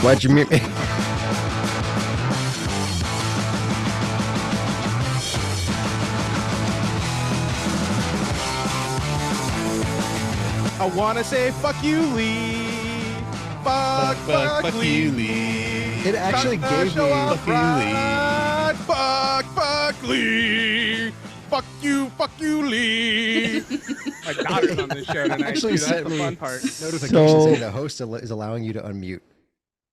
Why'd you mute me? I wanna say fuck you, Lee. Fuck you, Lee. It actually gave me fuck Lee. Fuck you, Lee. My daughter's on this show tonight. Actually Dude, that's sent the me fun part. notification saying the host is allowing you to unmute.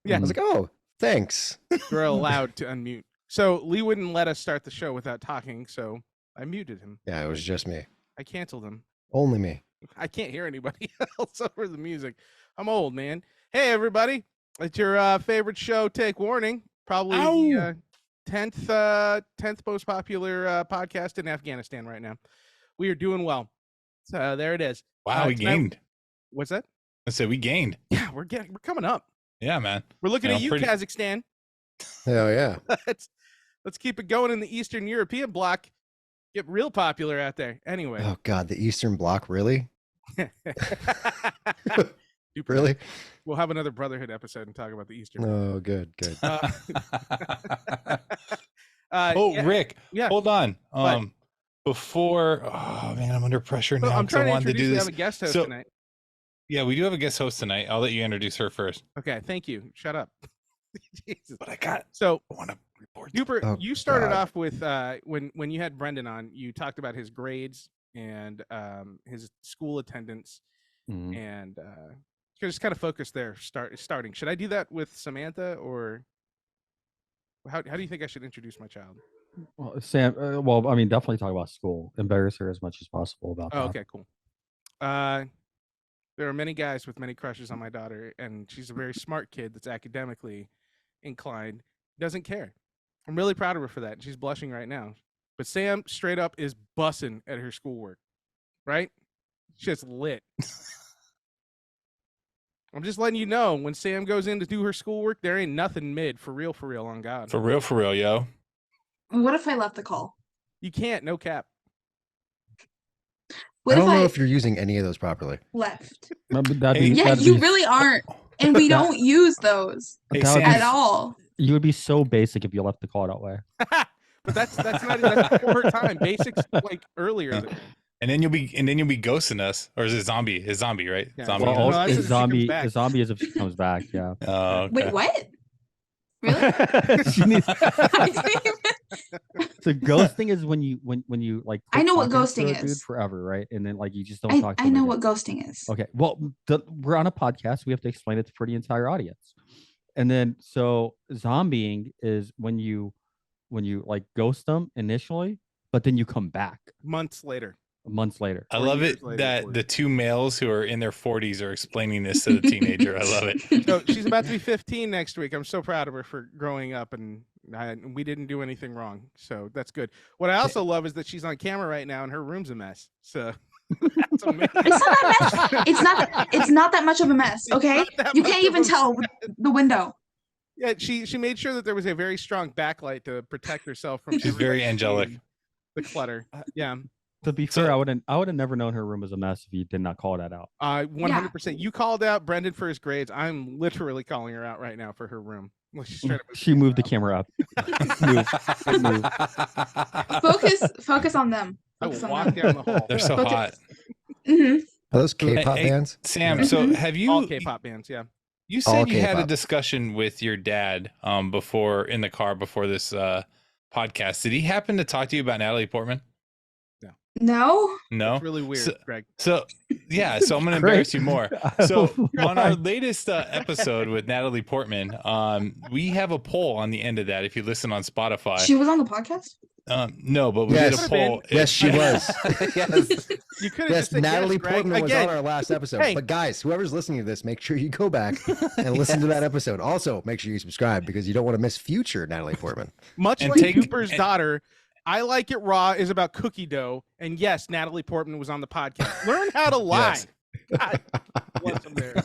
Yeah, I was like, oh, thanks. we're allowed to unmute. So Lee wouldn't let us start the show without talking, so I muted him. Yeah, it was just me. I canceled him. Only me. I can't hear anybody else over the music. I'm old, man. Hey, everybody. It's your favorite show, Take Warning. Probably the 10th most popular podcast in Afghanistan right now. We are doing well. So there it is. Wow, we gained. What's that? I said we gained. Yeah, we're coming up. Yeah, man. We're looking at you, Kazakhstan. Oh, yeah. Let's keep it going in the Eastern European bloc. Get real popular out there. Anyway. Oh, God, the Eastern Bloc, really? Super. Really? We'll have another Brotherhood episode and talk about the Eastern. Oh, good. Rick. Yeah. Hold on. Before, man, I'm under pressure now. I'm trying to introduce introduce. We have a guest host tonight. Yeah, we do have a guest host tonight. I'll let you introduce her first. Okay, thank you. Shut up. Jesus. But I want to report. Duper, you started off with when you had Brendan on, you talked about his grades and his school attendance, and just kind of focus there. Starting. Should I do that with Samantha, or how do you think I should introduce my child? Well, Sam. Well, I mean, definitely talk about school. Embarrass her as much as possible about that. Okay, cool. There are many guys with many crushes on my daughter, and she's a very smart kid that's academically inclined. Doesn't care. I'm really proud of her for that. She's blushing right now. But Sam straight up is bussing at her schoolwork, right? She's lit. I'm just letting you know, when Sam goes in to do her schoolwork, there ain't nothing mid. For real, on God. For real, yo. What if I left the call? You can't, no cap. I don't know if you're using any of those properly. Left. You really aren't. And we don't use those at all. You would be so basic if you left the call that way. But that's before her time. Basics like earlier. And then you'll be ghosting us, or is it zombie? It's zombie, right? Yeah. Zombie. Well, No, it's zombie. The zombie is if she comes back. Yeah. Oh, okay. Wait, what? Really? So ghosting is when you like. I know what talking to ghosting a dude is. forever, right? And then like you just don't talk to I know them what again. ghosting is. Okay. Well, we're on a podcast. We have to explain it for the entire audience. And then so zombieing is when you like ghost them initially, but then you come back months later. I love it that the two males who are in their 40s are explaining this to the teenager. I love it. So she's about to be 15 next week. I'm so proud of her for growing up, and we didn't do anything wrong. So that's good. What I also love is that she's on camera right now, and her room's a mess. So that's amazing. It's not that mess. It's not that much of a mess. Okay, you can't even tell the window. Yeah, she made sure that there was a very strong backlight to protect herself from. She's very angelic. The clutter. Yeah. To be fair, I would have never known her room was a mess if you did not call that out. 100%. You called out Brendan for his grades. I'm literally calling her out right now for her room. She moved the camera up. Focus on them. I will walk down the hall. They're so hot. Mm-hmm. Are those K-pop bands? Sam, so have you all K-pop bands? Yeah. You said you had a discussion with your dad before in the car before this podcast. Did he happen to talk to you about Natalie Portman? No. It's really weird, Greg. So I'm gonna embarrass you more. So on our latest episode with Natalie Portman, we have a poll on the end of that. If you listen on Spotify, she was on the podcast. No, but we did a poll. Yes, she was. Yes. You could have Yes, just said Natalie Greg. Portman was Again, on our last episode. hey. But guys, whoever's listening to this, make sure you go back and listen to that episode. Also, make sure you subscribe because you don't want to miss future Natalie Portman. Much like Cooper's daughter, I Like It Raw is about cookie dough. And yes, Natalie Portman was on the podcast. Learn how to lie. God, bless him there.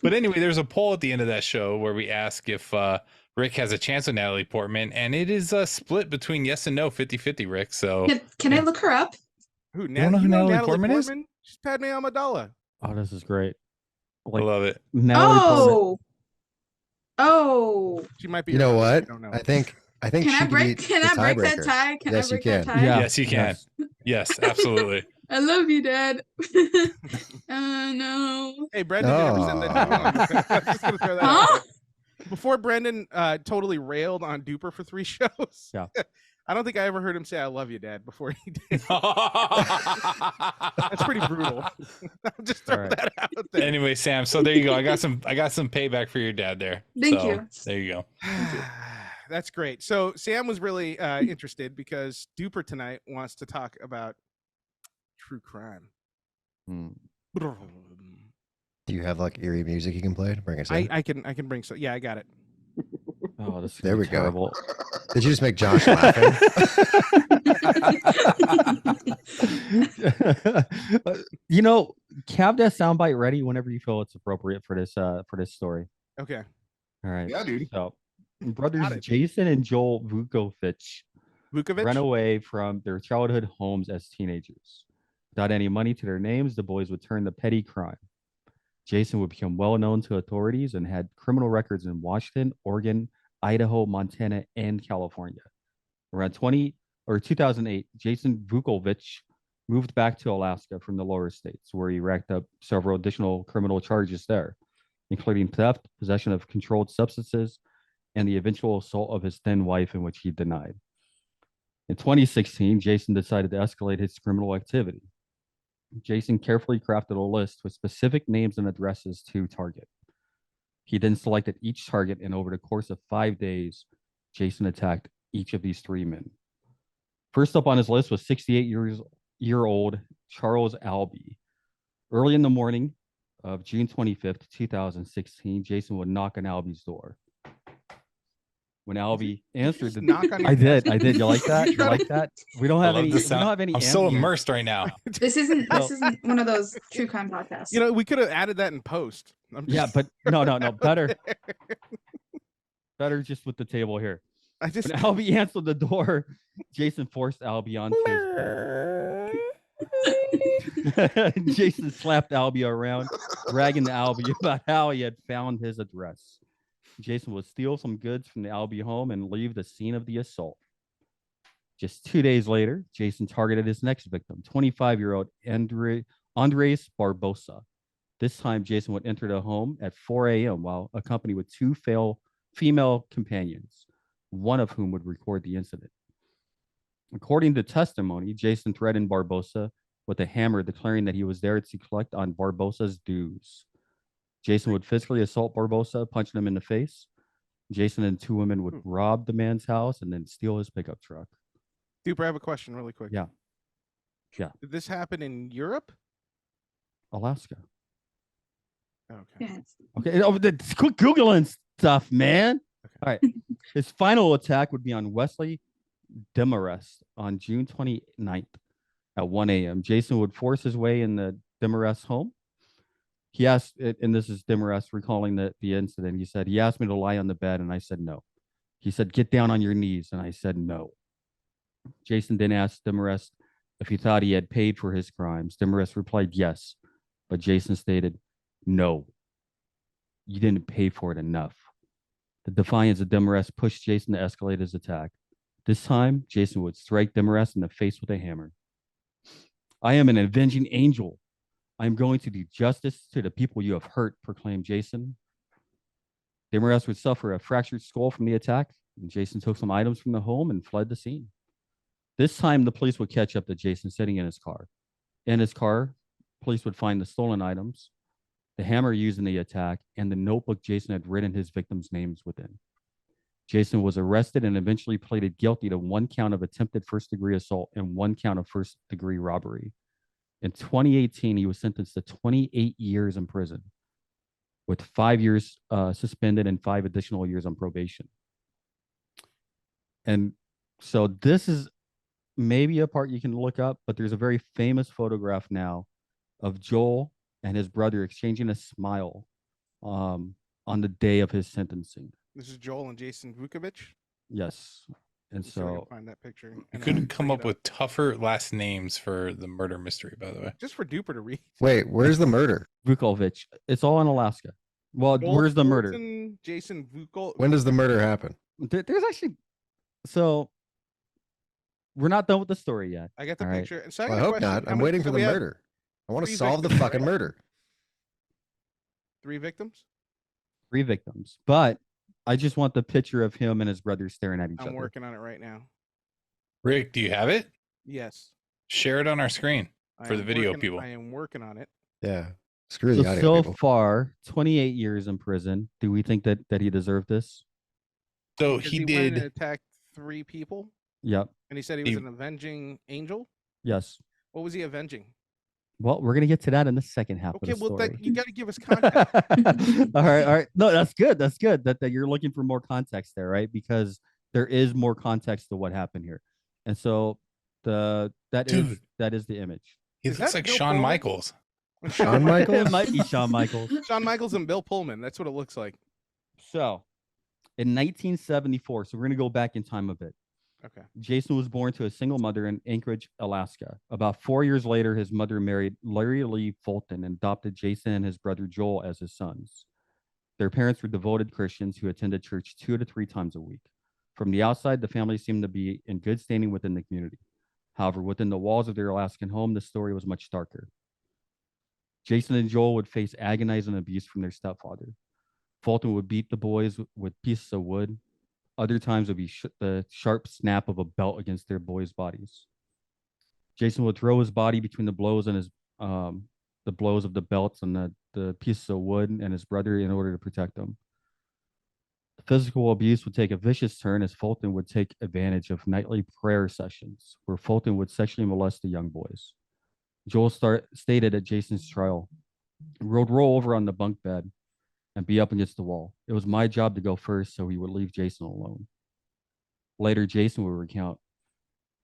But anyway, there's a poll at the end of that show where we ask if Rick has a chance with Natalie Portman, and it is split between yes and no, 50-50, Rick. So can I look her up? Who, Natalie Portman is? She's Padme Amidala. Oh, this is great. I love it. Natalie Portman. Oh. She might be. You know around, what? I don't know. I think Can she I could break? be Can the I break that tiebreaker. tie? Can Yes, I you break that can. tie? Yeah. Yes, you can. Yes, absolutely. I love you, Dad. Oh no. Hey, Brendan didn't ever send that to me. I'm just gonna throw that out Huh? there. Before Brendan totally railed on Duper for 3 shows. Yeah. I don't think I ever heard him say "I love you, Dad" before he did. That's pretty brutal. I'll just throw that out there. Anyway, Sam. So there you go. I got some payback for your dad there. Thank so, you. There you go. That's great. So Sam was really interested because Duper tonight wants to talk about true crime. Do you have like eerie music you can play to bring us in? I can bring so yeah, I got it. Oh, this is There we terrible. go. Did you just make Josh laughing? You know, have that soundbite ready whenever you feel it's appropriate for this story. Okay. All right. Yeah, dude. So, brothers Jason and Joel Vukovich ran away from their childhood homes as teenagers. Without any money to their names, the boys would turn to petty crime. Jason would become well known to authorities and had criminal records in Washington, Oregon, Idaho, Montana, and California. Around 2008, Jason Vukovich moved back to Alaska from the lower states, where he racked up several additional criminal charges there, including theft, possession of controlled substances, and the eventual assault of his then wife, in which he denied. In 2016, Jason decided to escalate his criminal activity. Jason carefully crafted a list with specific names and addresses to target. He then selected each target, and over the course of 5 days, Jason attacked each of these 3 men. First up on his list was 68-year-old Charles Albee. Early in the morning of June 25th, 2016, Jason would knock on Albee's door. When Albee answered the knock on I did. You like that? You like that? We don't have any. I'm so immersed right now. This isn't one of those true crime podcasts. You know, we could have added that in post. Yeah, but no. Better just with the table here. When Albee answered the door, Jason forced Albee onto his... Jason slapped Albee around, bragging to Albee about how he had found his address. Jason would steal some goods from the Albee home and leave the scene of the assault. Just 2 days later, Jason targeted his next victim, 25-year-old Andres Barbosa. This time, Jason would enter the home at 4 a.m. while accompanied with 2 female companions, one of whom would record the incident. According to testimony, Jason threatened Barbosa with a hammer, declaring that he was there to collect on Barbosa's dues. Jason would physically assault Barbosa, punching him in the face. Jason and 2 women would rob the man's house and then steal his pickup truck. Duper, I have a question really quick. Yeah. Did this happen in Europe? Alaska. Okay. Okay. Oh, quit Googling stuff, man. Okay. All right. His final attack would be on Wesley Demarest on June 29th at 1 a.m. Jason would force his way in the Demarest home. He asked, and this is Demarest recalling the incident. He said, he asked me to lie on the bed, and I said no. He said, get down on your knees, and I said no. Jason then asked Demarest if he thought he had paid for his crimes. Demarest replied yes, but Jason stated, no, you didn't pay for it enough. The defiance of Demarest pushed Jason to escalate his attack. This time, Jason would strike Demarest in the face with a hammer. I am an avenging angel. I am going to do justice to the people you have hurt, proclaimed Jason. Demarest would suffer a fractured skull from the attack, and Jason took some items from the home and fled the scene. This time, the police would catch up to Jason sitting in his car. In his car, police would find the stolen items, the hammer used in the attack, and the notebook Jason had written his victims' names within. Jason was arrested and eventually pleaded guilty to 1 count of attempted first-degree assault and 1 count of first-degree robbery. In 2018, he was sentenced to 28 years in prison, with 5 years suspended and 5 additional years on probation. And so this is maybe a part you can look up, but there's a very famous photograph now of Joel and his brother exchanging a smile on the day of his sentencing. This is Joel and Jason Vukovich? Yes. And Let's see if I can so find that picture. You and couldn't come bring up it with tougher last names for the murder mystery, by the way. just for Duper to read. Wait, where's the murder? Vukovic. It's all in Alaska. Well, Joel where's the murder? Fulton, Jason Vukol. When does the murder happen? There's actually, so we're not done with the story yet. I got the All right. picture. So I, Well, got I a hope question. not. How I'm many- waiting for so the we have murder. I want to 3 solve the victims, fucking right? murder. 3 victims. 3 victims, but I just want the picture of him and his brother staring at each I'm other. working on it right now. Rick, do you have it? Yes. Share it on our screen I for the am video working- people. I am working on it. Yeah. Screw the audio So people. far, 28 years in prison. Do we think that he deserved this? So Because he went and did. attacked 3 people, Yep. and he said he was He- an avenging angel. Yes. What was he avenging? Well, we're gonna get to that in the second half Okay, of the well, story. you got to give us context. All right. No, that's good. That's good that you're looking for more context there, right? Because there is more context to what happened here, and so that Dude. is the image. He Is looks that like Bill Shawn Pullman? Michaels. Shawn Michaels? It might be Shawn Michaels. Shawn Michaels and Bill Pullman. That's what it looks like. So, in 1974, so we're gonna go back in time a bit. Okay. Jason was born to a single mother in Anchorage, Alaska. About 4 years later, his mother married Larry Lee Fulton and adopted Jason and his brother Joel as his sons. Their parents were devoted Christians who attended church 2 to 3 times a week. From the outside, the family seemed to be in good standing within the community. However, within the walls of their Alaskan home, the story was much darker. Jason and Joel would face agonizing abuse from their stepfather. Fulton would beat the boys with pieces of wood. Other times would be the sharp snap of a belt against their boys' bodies. Jason would throw his body between the blows and the blows of the belts and the pieces of wood and his brother in order to protect them. The physical abuse would take a vicious turn as Fulton would take advantage of nightly prayer sessions where Fulton would sexually molest the young boys. Joel stated at Jason's trial, "Would roll over on the bunk bed and be up against the wall. It was my job to go first, so he would leave Jason alone." Later, Jason would recount,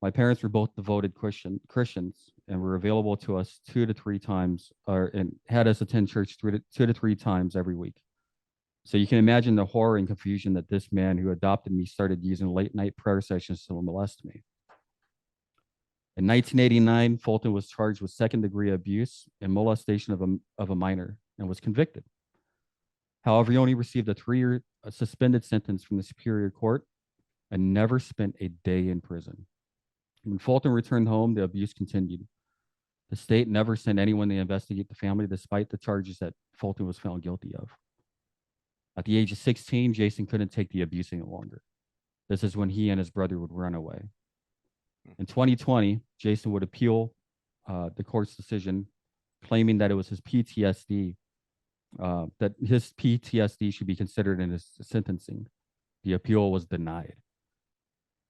"My parents were both devoted Christians and were available to us 2 to 3 times, and had us attend church 2 to 3 times every week. So you can imagine the horror and confusion that this man who adopted me started using late night prayer sessions to molest me." In 1989, Fulton was charged with second-degree abuse and molestation of a minor and was convicted. However, he only received a 3-year suspended sentence from the Superior Court and never spent a day in prison. When Fulton returned home, the abuse continued. The state never sent anyone to investigate the family, despite the charges that Fulton was found guilty of. At the age of 16, Jason couldn't take the abuse any longer. This is when he and his brother would run away. In 2020, Jason would appeal the court's decision, claiming that it was his PTSD, that his PTSD should be considered in his sentencing. The appeal was denied.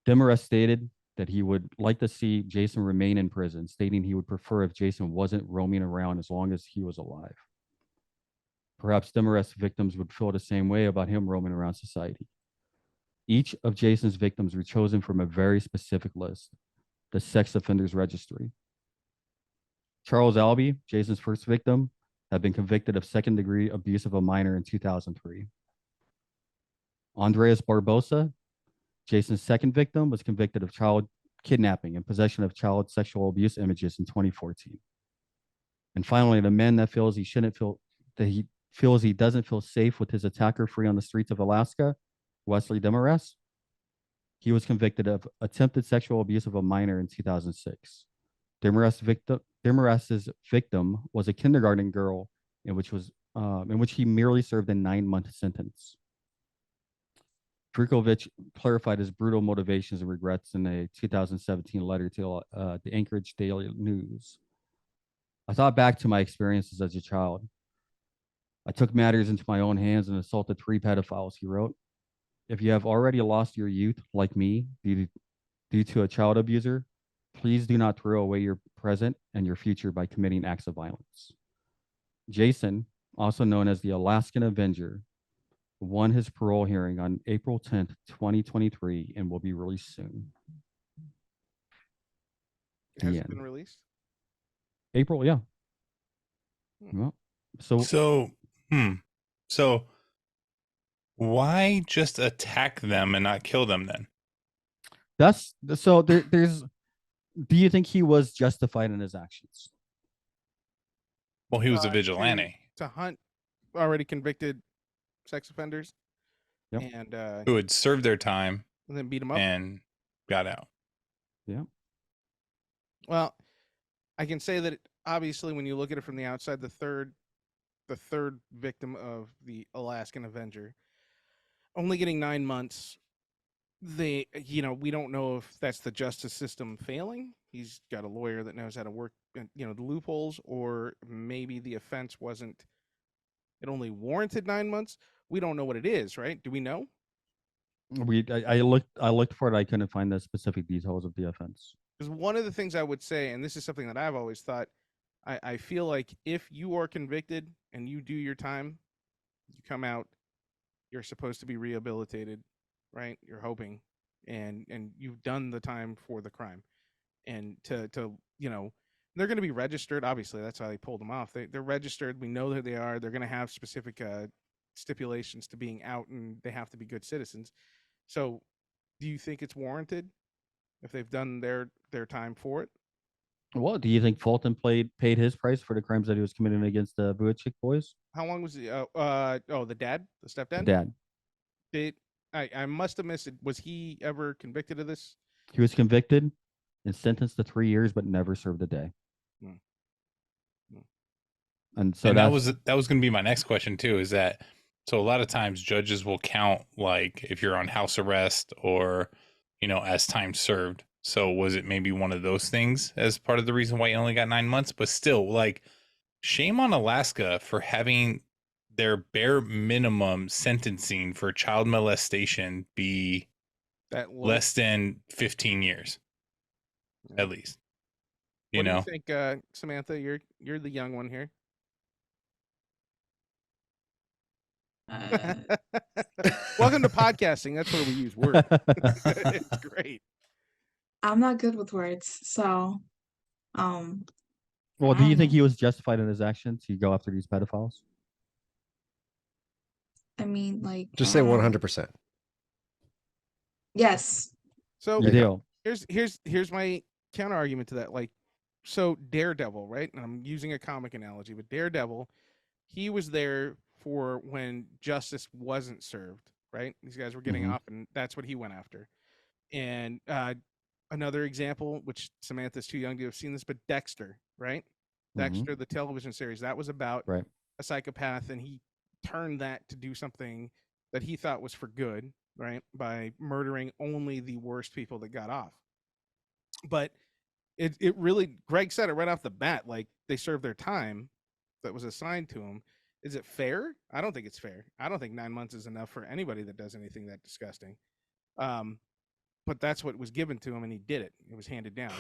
Demarest stated that he would like to see Jason remain in prison, stating he would prefer if Jason wasn't roaming around as long as he was alive. Perhaps Demarest's victims would feel the same way about him roaming around society. Each of Jason's victims were chosen from a very specific list, the Sex Offenders Registry. Charles Albee, Jason's first victim, had been convicted of second-degree abuse of a minor in 2003. Andreas Barbosa, Jason's second victim, was convicted of child kidnapping and possession of child sexual abuse images in 2014. And finally, the man that feels he doesn't feel safe with his attacker free on the streets of Alaska, Wesley Demarest. He was convicted of attempted sexual abuse of a minor in 2006. Demarest's victim was a kindergarten girl in which he merely served a 9-month sentence. Vukovic clarified his brutal motivations and regrets in a 2017 letter to the Anchorage Daily News. "I thought back to my experiences as a child. I took matters into my own hands and assaulted 3 pedophiles," he wrote. "If you have already lost your youth, like me, due to a child abuser, please do not throw away your present and your future by committing acts of violence." Jason, also known as the Alaskian Avenger, won his parole hearing on April 10th, 2023, and will be released soon. Has it been released? April, yeah. Well, So why just attack them and not kill them then? That's so there's. Do you think he was justified in his actions? Well, he was a vigilante to hunt already convicted sex offenders, Yep. and who had served their time then beat them up and got out. Yeah. Well, I can say that obviously, when you look at it from the outside, the third victim of the Alaskan Avenger, only getting 9 months. We don't know if that's the justice system failing. He's got a lawyer that knows how to work, the loopholes, or maybe the offense wasn't. It only warranted 9 months. We don't know what it is, right? Do we know? I looked for it. I couldn't find the specific details of the offense. Because one of the things I would say, and this is something that I've always thought, I feel like if you are convicted and you do your time, you come out, you're supposed to be rehabilitated, right? You're hoping, and you've done the time for the crime, and to they're going to be registered. Obviously, that's how they pulled them off. They're registered. We know who they are. They're going to have specific stipulations to being out, and they have to be good citizens. So, do you think it's warranted if they've done their time for it? Well, do you think Fulton paid his price for the crimes that he was committing against the Vucic boys? How long was the the stepdad? Dad. I must have missed it. Was he ever convicted of this? He was convicted and sentenced to 3 years, but never served a day. And so that was going to be my next question too. Is that so? A lot of times judges will count like if you're on house arrest or as time served. So was it maybe one of those things as part of the reason why you only got 9 months? But still, like, shame on Alaska for having their bare minimum sentencing for child molestation be less than 15 years, at least. What do you think, Samantha? You're the young one here. Welcome to podcasting. That's where we use words. It's great. I'm not good with words, so well, do you think he was justified in his actions to go after these pedophiles? I mean, like, just say 100%. Yes. So you do. Here's my counter argument to that. Like, so Daredevil, right? And I'm using a comic analogy, but Daredevil, he was there for when justice wasn't served, right? These guys were getting off, and that's what he went after. And another example, which Samantha's too young to have seen this, but Dexter, right? Dexter, the television series, that was about a psychopath, and he turned that to do something that he thought was for good, right? By murdering only the worst people that got off. But it really, Greg said it right off the bat, like, they served their time that was assigned to them. Is it fair? I don't think it's fair. I don't think 9 months is enough for anybody that does anything that disgusting. But that's what was given to him, and he did it. It was handed down.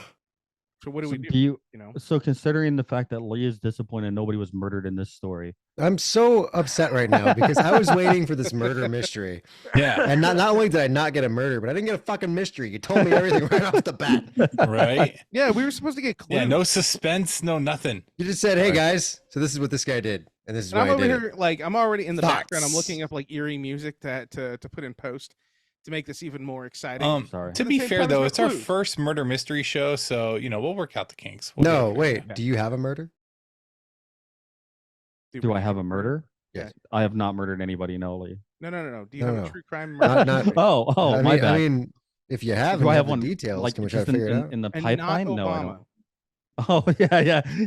So what do we do? So considering the fact that Lee is disappointed nobody was murdered in this story, I'm so upset right now because I was waiting for this murder mystery. Yeah. And not only did I not get a murder, but I didn't get a fucking mystery. You told me everything right off the bat. Right? Yeah, we were supposed to get clues. Yeah, no suspense, no nothing. You just said, "Hey guys, so this is what this guy did, and this is why I'm I over did here, it." like, I'm already in the background. I'm Thoughts. looking up like eerie music to put in post to make this even more exciting. Sorry. To be fair though, it's our first murder mystery show, so we'll work out the kinks. No, wait. Do you have a murder? Do I have a murder? Yes. I have not murdered anybody, no, Lee. No. Do you have a true crime murder? Not, Oh, my bad. I mean, if you have, Do I have the one details, like can we try to just figure it out? in the And pipeline? not No, I Obama. don't. Oh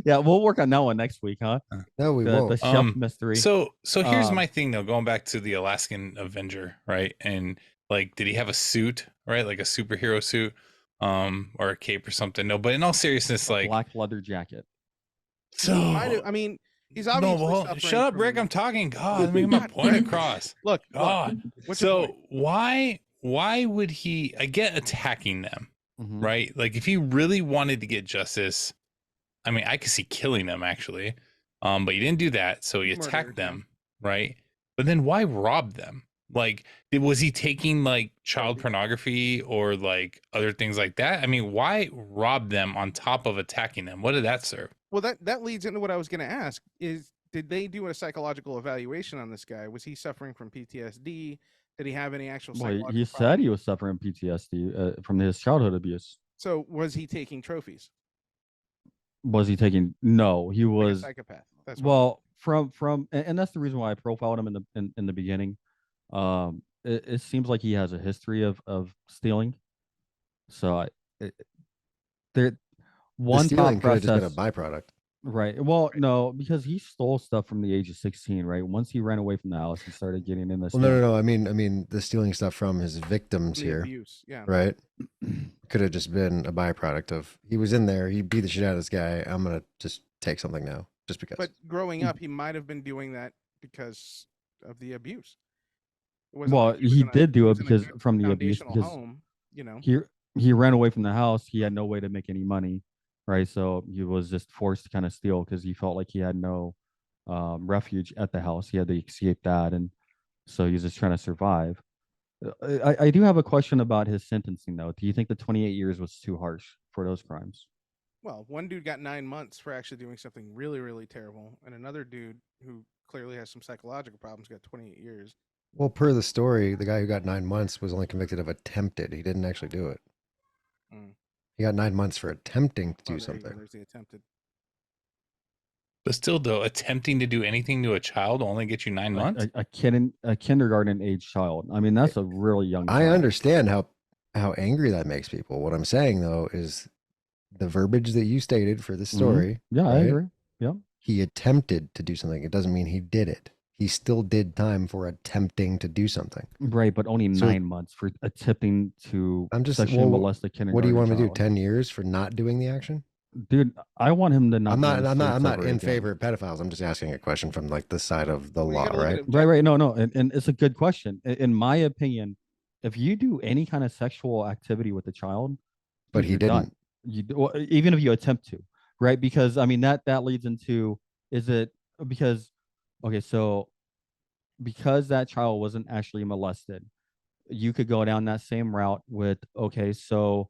yeah. We'll work on that one next week, huh? No, we The won't. chef mystery. So here's my thing though, going back to the Alaskan Avenger, right? And like, did he have a suit, right? Like a superhero suit, or a cape or something? No, but in all seriousness, like black leather jacket. So I mean, he's obviously shut up, Rick. I'm talking. God, let me get my point across. Look, God. So why would he? I get attacking them, right? Like if he really wanted to get justice, I mean, I could see killing them actually, but he didn't do that. So he attacked them, right? But then why rob them? Like, was he taking like child pornography or like other things like that? I mean, why rob them on top of attacking them? What did that serve? Well, that leads into what I was going to ask is, did they do a psychological evaluation on this guy? Was he suffering from PTSD? Did he have any actual Well, psychological he said problems? he was suffering PTSD from his childhood abuse. So was he taking trophies? Was he taking? No, he Like a was. psychopath. That's Well, and that's the reason why I profiled him in the beginning. It seems like he has a history of stealing. So there, The one stealing thought could have just been a process, byproduct. right? Well, no, because he stole stuff from the age of 16, right? Once he ran away from the house, he started getting in the. Well, no. I mean, the stealing stuff from his victims the here, abuse. Yeah. right? Could have just been a byproduct of he was in there, he beat the shit out of this guy. I'm gonna just take something now, just because. But growing up, he might have been doing that because of the abuse. It wasn't Well, like was he in a- did do he it was in a because good from the abuse. foundational Because home, you know. he ran away from the house. He had no way to make any money, right? So he was just forced to kind of steal because he felt like he had no refuge at the house. He had to escape that, and so he was just trying to survive. I do have a question about his sentencing, though. Do you think the 28 years was too harsh for those crimes? Well, one dude got 9 months for actually doing something really, really terrible, and another dude who clearly has some psychological problems got 28 years. Well, per the story, the guy who got 9 months was only convicted of attempted. He didn't actually do it. Mm. He got 9 months for attempting to do Oh, there you go. something. There's the attempted. But still, though, attempting to do anything to a child will only get you 9 months. A kindergarten age child. I mean, that's a really young. I child. understand how angry that makes people. What I'm saying though is the verbiage that you stated for this story. Yeah, I right? agree. Yeah. He attempted to do something. It doesn't mean he did it. He still did time for attempting to do something. Right, but only So- 9 months for attempting to I'm just sexually well, molest a kindergarten. what do you want me to do? child. 10 years for not doing the action? Dude, I want him to not. I'm be not. in the I'm not. I'm streets not ever in again. favor of pedophiles. I'm just asking a question from like the side of the Well, you law, gotta look at right? it Right. No. And it's a good question. In my opinion, if you do any kind of sexual activity with a child, But dude, he you're didn't. done. Well, even if you attempt to, right? Because I mean that leads into, is it because, okay, so because that child wasn't actually molested, you could go down that same route with, okay, so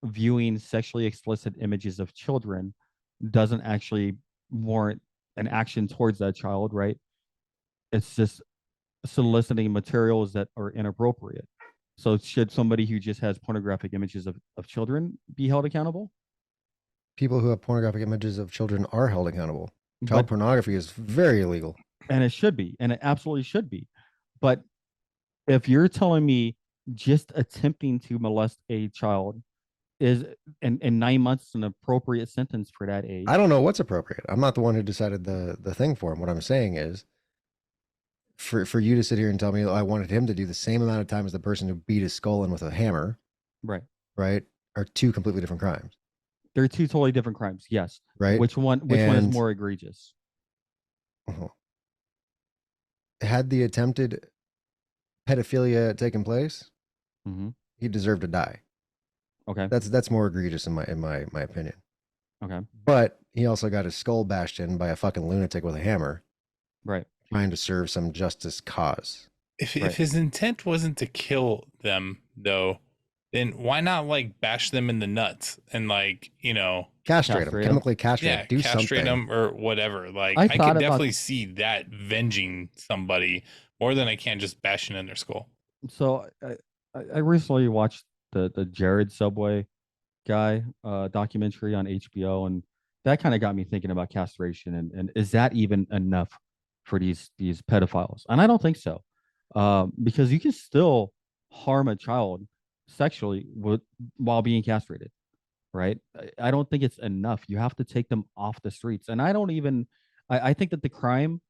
viewing sexually explicit images of children doesn't actually warrant an action towards that child, right? It's just soliciting materials that are inappropriate. So should somebody who just has pornographic images of children be held accountable? People who have pornographic images of children are held accountable. Child But, pornography is very illegal. and it should be, and it absolutely should be. But if you're telling me just attempting to molest a child is in 9 months an appropriate sentence for that age. I don't know what's appropriate. I'm not the one who decided the thing for him. What I'm saying is, for you to sit here and tell me I wanted him to do the same amount of time as the person who beat his skull in with a hammer, Right. right, are two completely different crimes, They're two totally different crimes. Yes. right? Which one is And- more egregious? Had the attempted pedophilia taken place, Mm-hmm. he deserved to die. Okay. That's more egregious in my opinion. Okay. But he also got his skull bashed in by a fucking lunatic with a hammer, Right. trying to serve some justice cause. If Right. his intent wasn't to kill them, though, then why not like bash them in the nuts and like Castrate him, Castrate him. chemically castrate yeah, him, do castrate something. them or whatever. Like I I thought can about- definitely see that venging somebody more than I can just bashing in their skull. So I recently watched the Jared Subway guy documentary on HBO, and that kind of got me thinking about castration and is that even enough for these pedophiles? And I don't think so, because you can still harm a child sexually while being castrated, right? I don't think it's enough. You have to take them off the streets, and I think that the crime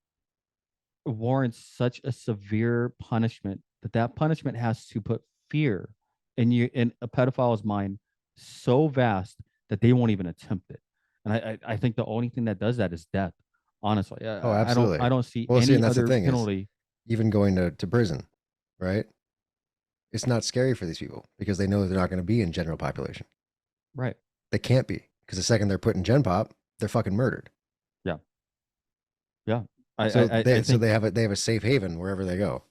warrants such a severe punishment that punishment has to put fear in a pedophile's mind so vast that they won't even attempt it. And I think the only thing that does that is death. Honestly, Oh, absolutely. I don't see Well, see, any and that's the other thing is- penalty. Even going to prison, right? It's not scary for these people because they know that they're not going to be in general population. Right. They can't be because the second they're put in Gen Pop, they're fucking murdered. So they have a safe haven wherever they go.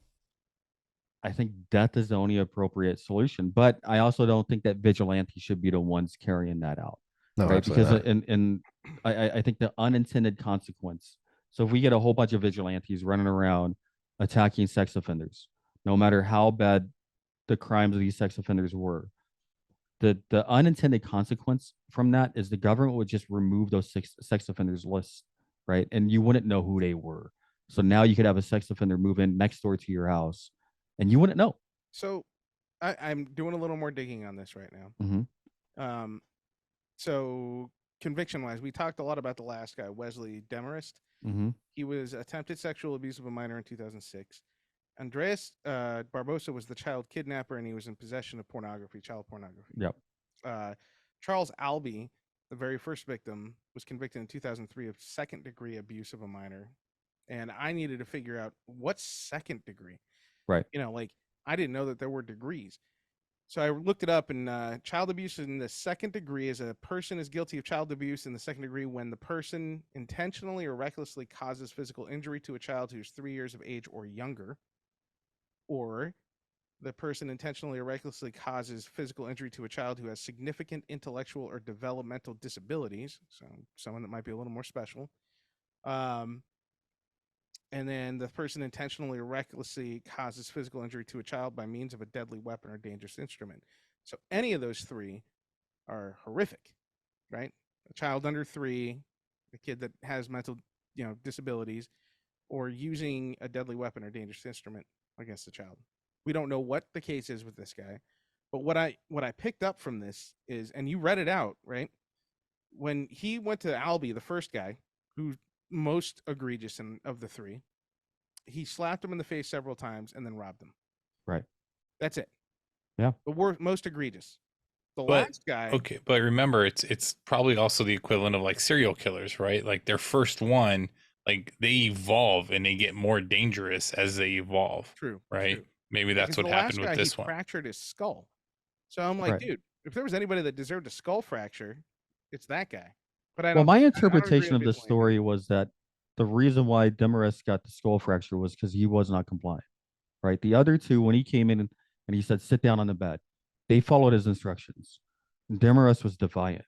I think death is the only appropriate solution, but I also don't think that vigilantes should be the ones carrying that out. No, Right, absolutely because not. I think the unintended consequence So if we get a whole bunch of vigilantes running around attacking sex offenders, no matter how bad the crimes of these sex offenders were, the unintended consequence from that is the government would just remove those sex offenders lists, right? And you wouldn't know who they were. So now you could have a sex offender move in next door to your house, and you wouldn't know. So I'm doing a little more digging on this right now. Mm-hmm. So conviction wise, we talked a lot about the last guy, Wesley Demarest. Mm-hmm. He was attempted sexual abuse of a minor in 2006. Andreas Barbosa was the child kidnapper, and he was in possession of pornography, child pornography. Yep. Charles Albee, the very first victim, was convicted in 2003 of second-degree abuse of a minor. And I needed to figure out what's second degree. Right. You know, like I didn't know that there were degrees. So I looked it up, and child abuse in the second degree is a person is guilty of child abuse in the second degree when the person intentionally or recklessly causes physical injury to a child who's 3 years of age or younger, or the person intentionally or recklessly causes physical injury to a child who has significant intellectual or developmental disabilities, so someone that might be a little more special. And then the person intentionally or recklessly causes physical injury to a child by means of a deadly weapon or dangerous instrument. So any of those three are horrific, right? A child under 3, a kid that has mental, disabilities, or using a deadly weapon or dangerous instrument against a child. We don't know what the case is with this guy, but what I picked up from this is, and you read it out, right? When he went to Albee, the first guy, who most egregious of the 3, he slapped him in the face several times and then robbed him. Right. That's it. Yeah. The most egregious. The last guy. Okay, but remember, it's probably also the equivalent of like serial killers, right? Like their first one, like they evolve and they get more dangerous as they evolve. True. Right. True. Maybe that's what happened with this he one. Fractured his skull. So I'm like, dude, if there was anybody that deserved a skull fracture, it's that guy. But I don't. Well, my interpretation of the story was that the reason why Demarest got the skull fracture was because he was not compliant. Right. The other 2, when he came in and he said, "Sit down on the bed," they followed his instructions. Demarest was defiant,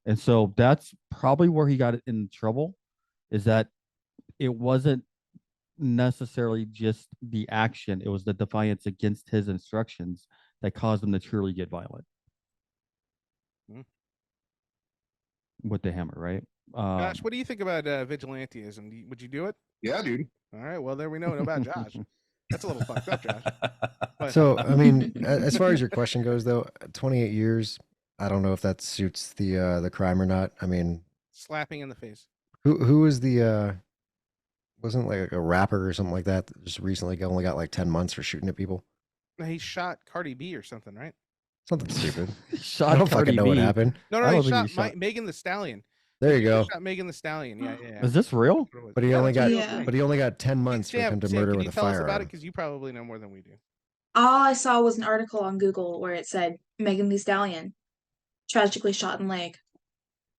and so that's probably where he got in trouble. Is that it wasn't necessarily just the action; it was the defiance against his instructions that caused him to truly get violent. With the hammer, right? Josh, what do you think about vigilantism? Would you do it? Yeah, dude. All right. Well, there we know about Josh. That's a little fucked up, Josh. But... So, I mean, as far as your question goes, though, 28 years, I don't know if that suits the crime or not. I mean, slapping in the face. Who was the wasn't like a rapper or something like that just recently only got like 10 months for shooting at people? He shot Cardi B or something, right? Something stupid. Shot I don't Cardi fucking know B. what happened. No, he shot Megan Thee Stallion. There you go. Shot Megan Thee Stallion. Yeah. Is this real? But he only got 10 months for him to murder with a firearm. Tell us about it because you probably know more than we do. All I saw was an article on Google where it said Megan Thee Stallion tragically shot in leg,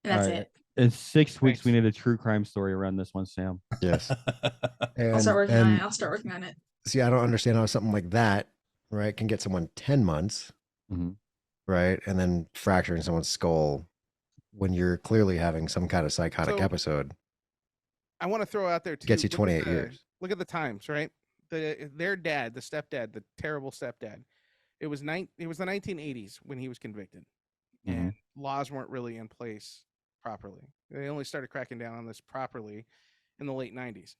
and that's it. In 6 weeks, we need a true crime story around this one, Sam. Yes. I'll start working on it. See, I don't understand how something like that, right, can get someone 10 months, right, and then fracturing someone's skull when you're clearly having some kind of psychotic episode. I want to throw out there too. Gets you 28 years. Look at the times, right? Their dad, the stepdad, the terrible stepdad. It was the 1980s when he was convicted, and laws weren't really in place properly. They only started cracking down on this properly in the late 90s.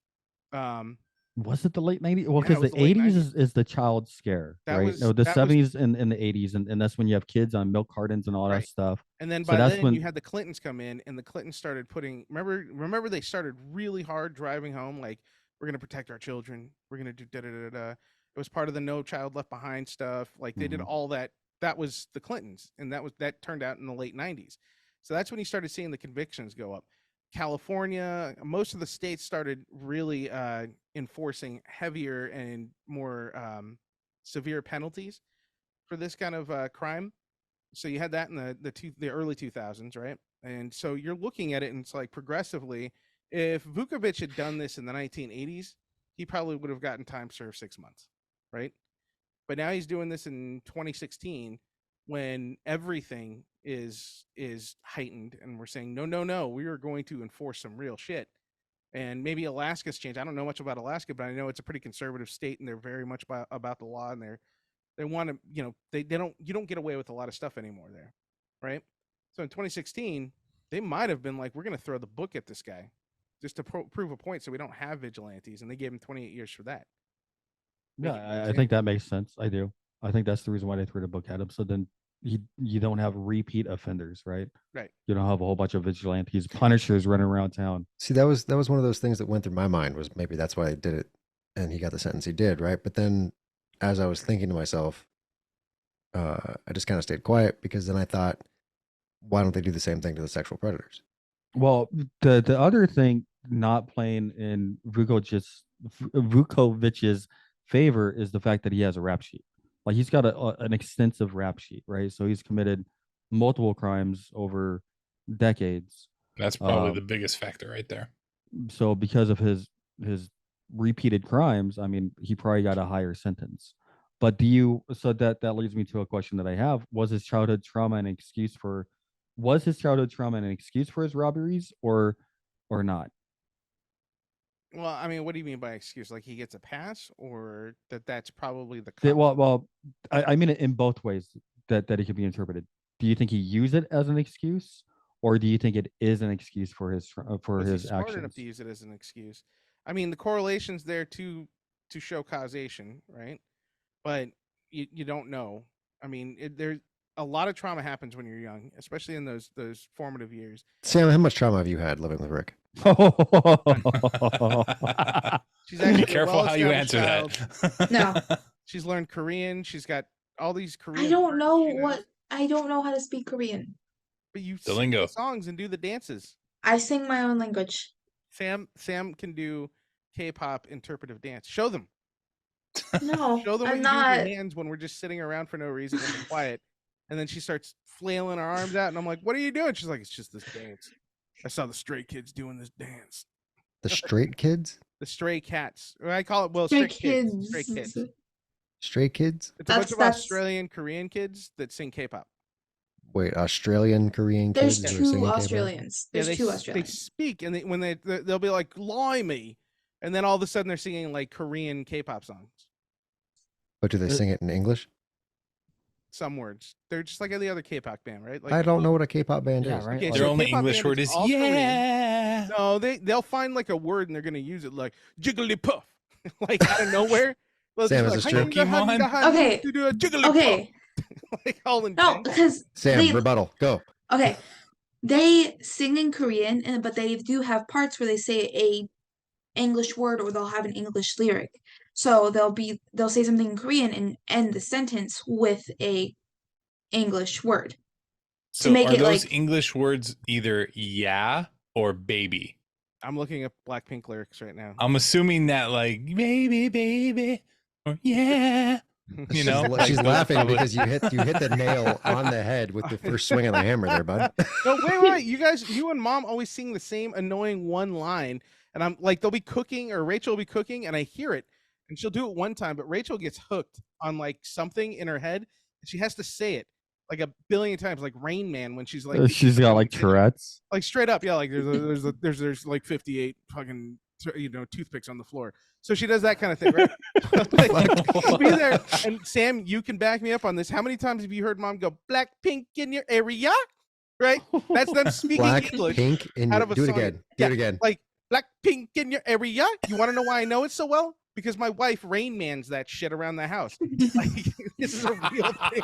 Was it the late 90s? Well, because the 80s is the child scare, right? No, the 70s and the 80s, and that's when you have kids on milk cartons and all that stuff. And then by then you had the Clintons come in, and the Clintons started putting. Remember they started really hard driving home, like we're gonna protect our children, we're gonna do da da da da. It was part of the No Child Left Behind stuff. Like they did all that. That was the Clintons, and that turned out in the late 90s. So that's when you started seeing the convictions go up. California, most of the states started really enforcing heavier and more severe penalties for this kind of crime. So you had that in the early 2000s, right? And so you're looking at it, and it's like progressively, if Vukovic had done this in the 1980s, he probably would have gotten time served 6 months, right? But now he's doing this in 2016 when everything is heightened, and we're saying no, we are going to enforce some real shit. And maybe Alaska's changed. I don't know much about Alaska, but I know it's a pretty conservative state, and they're very much about the law, and they want to, you don't get away with a lot of stuff anymore there, right? So in 2016, they might have been like, we're going to throw the book at this guy just to prove a point, so we don't have vigilantes, and they gave him 28 years for that. Yeah, I think that makes sense. I do. I think that's the reason why they threw the book at him. So then you don't have repeat offenders, right? Right. You don't have a whole bunch of vigilantes, punishers running around town. See, that was one of those things that went through my mind, was maybe that's why he did it, and he got the sentence he did, right? But then, as I was thinking to myself, I just kind of stayed quiet, because then I thought, why don't they do the same thing to the sexual predators? Well, the other thing not playing in Vukovic's favor is the fact that he has a rap sheet. Like, he's got an extensive rap sheet, right? So he's committed multiple crimes over decades. That's probably the biggest factor right there. So because of his repeated crimes, I mean, he probably got a higher sentence. But so that leads me to a question that I have. Was his childhood trauma an excuse for his robberies, or not? Well, I mean, what do you mean by excuse? Like, he gets a pass, or that's probably the I mean it in both ways that it could be interpreted. Do you think he used it as an excuse, or do you think it is an excuse for his actions? Smart enough to use it as an excuse. I mean, the correlation's there to show causation, right? But you don't know. I mean, there's a lot of trauma happens when you're young, especially in those formative years. Sam, how much trauma have you had living with Rick? She's actually be careful how you answer that. No. She's learned Korean. She's got all these Korean. I don't know how to speak Korean. But you the sing lingo the songs and do the dances. I sing my own language. Sam can do K-pop interpretive dance. Show them. No, Show them what I'm you not. do with your hands when we're just sitting around for no reason and we're quiet. And then she starts flailing her arms out, and I'm like, "What are you doing?" She's like, "It's just this dance. I saw the stray kids doing this dance." The straight kids? The stray cats. I call it Stray kids. kids. Stray kids. Stray kids? It's a bunch of Australian Korean kids that sing K-pop. Wait, Australian Korean There's kids? who are singing two K-pop? Australians. Yeah, There's two Australians. They speak, and when they'll be like, "Limey," and then all of a sudden they're singing like Korean K-pop songs. But do they sing it in English? Some words. They're just like any other K-pop band, right? Like, I don't know what a K-pop band Yeah, is. right. Okay, Their so only K-pop English band word is all Korean. yeah. No, they'll find like a word and they're gonna use it like jigglypuff, like out of nowhere. Well, Sam, is this true? Okay. Okay. Like all in No, because Sam, rebuttal. Go. okay, they sing in Korean, but they do have parts where they say a English word, or they'll have an English lyric. So they'll say something in Korean and end the sentence with a English word. So to make are it those like English words either yeah or baby? I'm looking at Blackpink lyrics right now. I'm assuming that like baby or yeah. You know, she's laughing because you hit the nail on the head with the first swing of the hammer there, bud. No, wait. You and Mom always sing the same annoying one line. And I'm like, they'll be cooking, or Rachel will be cooking, and I hear it, and she'll do it one time, but Rachel gets hooked on like something in her head, and she has to say it like a billion times, like Rain Man, when she's like, she's got like Tourette's, like straight up, yeah, like there's like 58 fucking toothpicks on the floor, so she does that kind of thing, right? Like, be there, and Sam, you can back me up on this. How many times have you heard Mom go Blackpink in your area? Right, that's them speaking English. Pink in out your, of a do it song. again. Yeah, Do it again. Like Blackpink in your area. You want to know why I know it so well? Because my wife Rain Mans that shit around the house. Like, this is a real thing.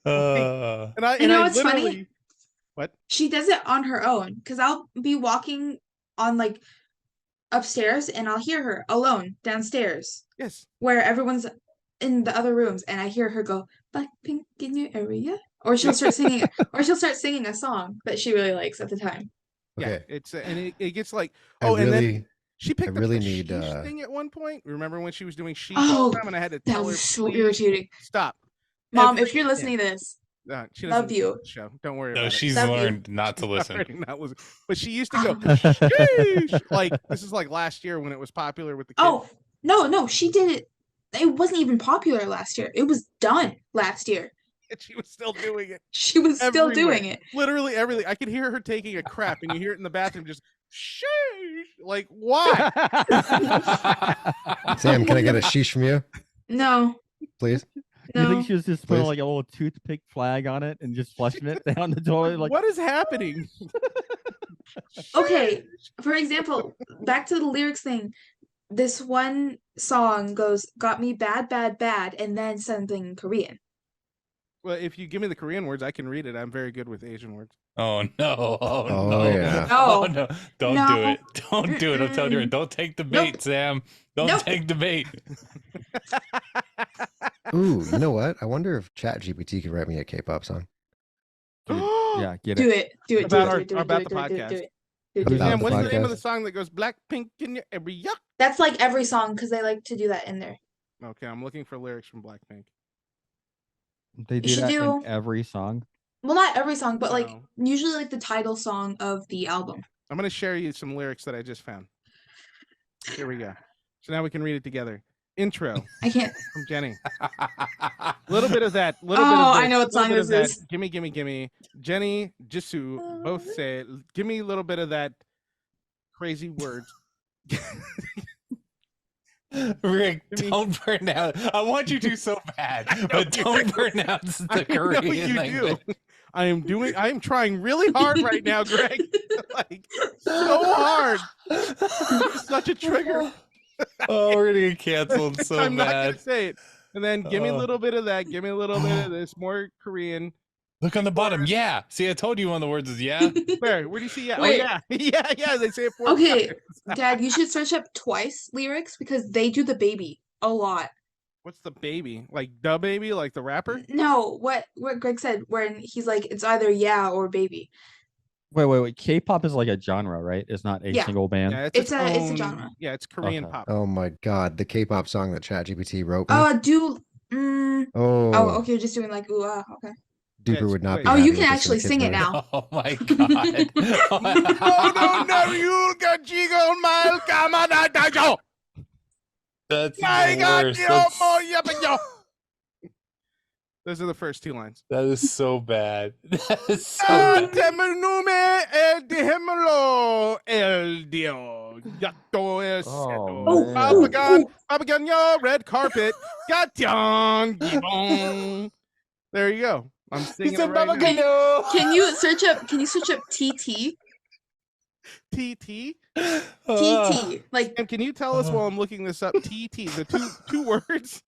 And I what's funny? What? She does it on her own, because I'll be walking on like upstairs and I'll hear her alone downstairs. Yes. Where everyone's in the other rooms, and I hear her go Blackpink in your area, or she'll start singing a song that she really likes at the time. Okay. Yeah, it's and it gets like and then she picked really up the need sheesh thing at one point. Remember when she was doing sheesh Oh, all the time, and I had to tell that her, was so irritating. Stop. Mom, if you're listening to this, she love you. listen to the show. Don't worry No, about she's it. learned not to listen. But she used to go, sheesh. Like, this is like last year when it was popular with the kids. Oh, no, she did it. It wasn't even popular last year. It was done last year. And she was still doing it. She was still doing it. Literally everything. I could hear her taking a crap, and you hear it in the bathroom, just sheesh. Like, why? Sam, can I get a sheesh from you, No, please? You no. think she was just putting Please? like a little toothpick flag on it and just flushing it down the toilet? Like, What is happening? Okay, for example, back to the lyrics thing. This one song goes, "Got me bad, bad, bad," and then something in Korean. Well, if you give me the Korean words, I can read it. I'm very good with Asian words. Oh no! Oh, Oh, no! yeah. Oh No. no! Don't No. do it! Don't do it! I'm telling you, Mm-mm. don't take the bait, Nope. Sam. Don't Nope. take the bait. Ooh, you know what? I wonder if Chat GPT could write me a K-pop song. dude, yeah, get Do it. it. Do it. About Do our- it. Do it. about Do the it. Do it. podcast. Do it. Do it. About Sam, the what's the name of the podcast. song that goes Blackpink in your every yuck? That's like every song because they like to do that in there. Okay, I'm looking for lyrics from Blackpink. They do should that do- in every song. Well, not every song, but like No. usually like the title song of the album. I'm gonna share you some lyrics that I just found. Here we go. So now we can read it together. Intro I can't. from Jenny. A little bit of that. Little bit of Oh, this, I know what little song bit of this that. is. Gimme, gimme, gimme. Jenny, Jisoo both say, "Give me a little bit of that crazy words." Rick, I mean- don't pronounce. I want you to so bad, but don't pronounce the I know Korean you language. do. I am trying really hard right now, Greg. Like so hard. It's such a trigger. Oh, we're gonna get canceled so I'm not bad. gonna say it. And then give me a Oh. little bit of that. Give me a little bit of this. More Korean. Look on the bottom. Yeah. See, I told you one of the words is yeah. Where do you see? Yeah. Wait. Oh yeah. yeah. They say it 4 Okay, times. Dad, you should search up Twice lyrics because they do the baby a lot. What's the baby? Like the baby? Like the rapper? No, what Greg said when he's like it's either yeah or baby. Wait. K-pop is like a genre, right? It's not a Yeah. single band. Yeah, It's a own- genre. Yeah, it's Korean Okay. pop. Oh my God, the K-pop song that Chat GPT wrote me. Do Oh, okay, you're just doing like ooh okay. Duper Yes, would not wait. be Oh, happy you with can this in the actually kids' sing it movie. now. Oh my god. Oh no, you got jigo mal kamada. That's My the God, worst. yo, That's- mo, yabba, yo. Those are the first 2 lines. that is so bad. That is so Ah, bad. temenume el dijémoslo el dio. Gato es Oh, Papagan, Papagan, yo, red carpet. Gation, gibon. There you go. I'm singing He's it a right now. babagano. Can you search up TT? TT. TT. Like And can you tell us while I'm looking this up? TT, the two words.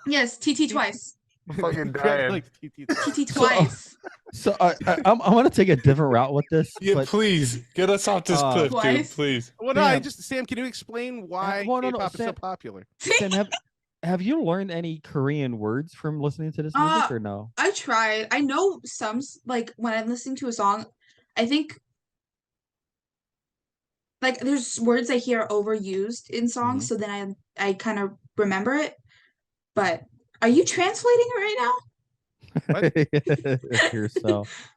yes, TT Twice. Fucking Greg dying. likes TT. TT Twice. So I want to take a different route with this. Yeah, but please get us off this cliff, dude. Twice. Please. Well, no, I Sam. just Sam, can you explain why well, no, K-pop is so Sam- popular? Sam, have you learned any Korean words from listening to this music or no? I tried. I know some like when I'm listening to a song, I think like there's words I hear overused in songs, so then I kind of remember it. But are you translating it right now? Yourself.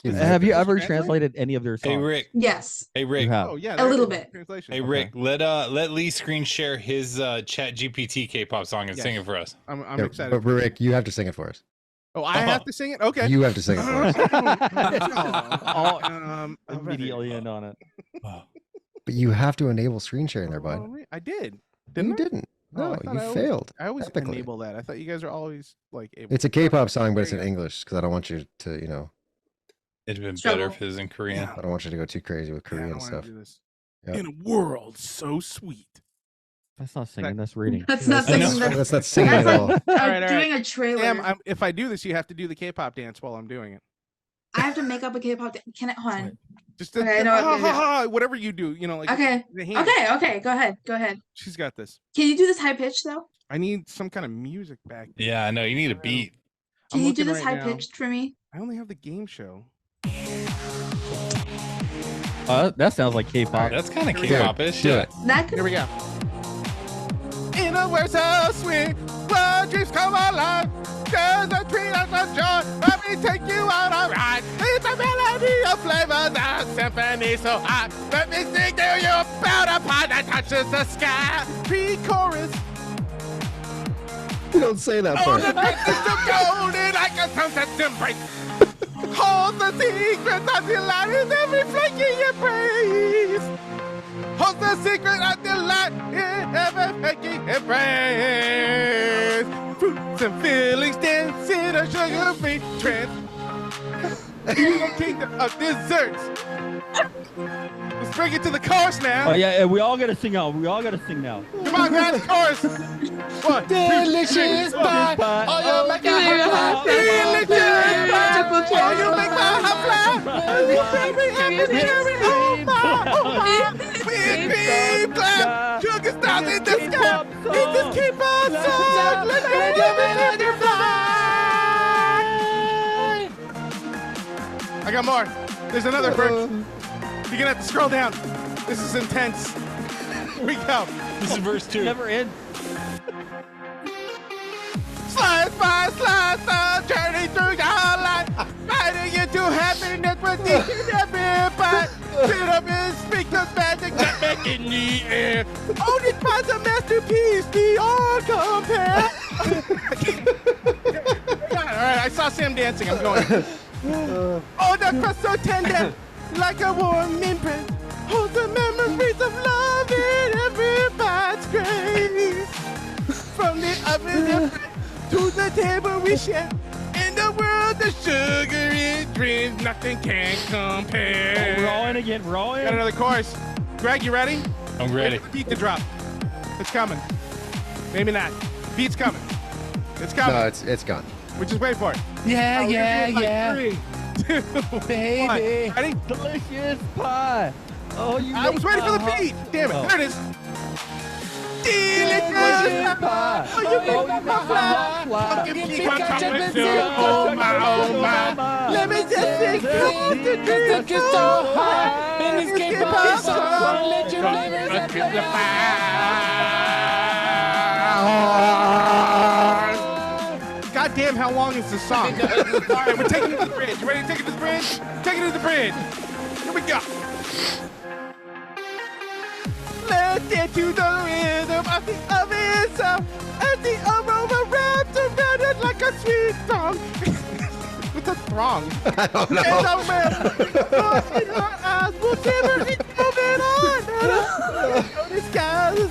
He's Have you like, ever Translate? translated any of their songs? Hey Rick. Yes. Hey You Rick. have. Oh yeah, A there it little is, bit. Translation. Hey Rick. Let Lee screen share his Chat GPT K-pop song and sing Yes. it for us. I'm Yeah, excited. But Rick, you have to sing it for us. Oh, I have to sing it. Okay. You have to sing it for us. All already. immediately in on it. But you have to enable screen sharing there, bud. I did. You Didn't I? didn't. Oh, No, I thought you I always- failed. I always epically. enable that. I thought you guys are always like able. It's a K-pop song, but it's There in you go. English because I don't want you to, It'd been Struggle. better if it was in Korean. I don't want you to go too crazy with Yeah, I don't Korean wanna stuff. do this. Yep. In a world so sweet. That's not singing, that's reading. That's not I know. singing. That's That's not singing at That's all. like All right. doing a trailer. Sam, if I do this, you have to do the K-pop dance while I'm doing it. I have to make up a K-pop. Can it? Hold on. Just Okay, I know what I'm gonna do. whatever you do, like Okay. the hand. Okay. Go ahead. She's got this. Can you do this high pitch though? I need some kind of music back. There. Yeah, I know. You need a beat. Can I'm you do looking this right high now. pitched for me? I only have the game show. That sounds like K-pop. That's kind of Here we go. K-pop-ish. Do Yeah. it. That could Here we go. In a world so sweet, where dreams come alive. There's a tree that's a joy. Let me take you on a ride. It's a melody of flavor, the symphony so high. Let me sing to you about a pie that touches the sky. Pre-chorus. You don't say that Oh, the part. night is so golden like a sunset's embrace. Hold the secret that delight in every flaking embrace. holds the secret of delight in ever making embrace. Fruits and feelings dance in a sugar-free trance. The kingdom of desserts. Let's bring it to the chorus now. Oh yeah, we all gotta sing out. We all gotta sing now. Come on, guys, chorus. One, Delicious pie. Oh, you make my heart fly. delicious pie. Oh, you make my heart fly. Big clap. Sugar stars in the sky. It just keep on song. Let's go. I got more. There's another verse. You're gonna have to scroll down. This is intense. Here we go. This is verse 2. Never ends. Slice by slice, journey through your life. Fighting into happiness with each and every bite. Sit up and speak the magic that back in the air. Only finds a masterpiece beyond compare. All right, I saw Sam dancing. I'm going. Oh, the crust so tender, like a warm imprint. Holds the memories of love in every bite's grace. From the oven to the table we share. In the world of sugary dreams, nothing can compare. Oh, we're all in again. We're all in. Got another chorus. Greg, you ready? I'm ready. Wait for the beat to drop. It's coming. Maybe not. Beat's coming. It's coming. No, it's gone. We just wait for it. Yeah, Oh, yeah, we're gonna do it yeah. like 3, 2, Baby. 1. Ready? Delicious pie. Oh, you. I was waiting for the beat. Damn it. Oh. There it is. Delicious pie. Oh, you make my heart fly. Pumpkin pecan chocolate syrup. Oh my, oh my. Let me just sing the dream so high. And escape our song. Let your flavors God damn, how long is this song? All right, we're taking it to the bridge. You ready to take it to the bridge? Take it to the bridge. Here we go. Let's get to the rhythm of the oven sound. And the aroma wraps around it like a sweet song. What's a throng? I don't know. And the wind in our eyes will shiver and moving on. The skies.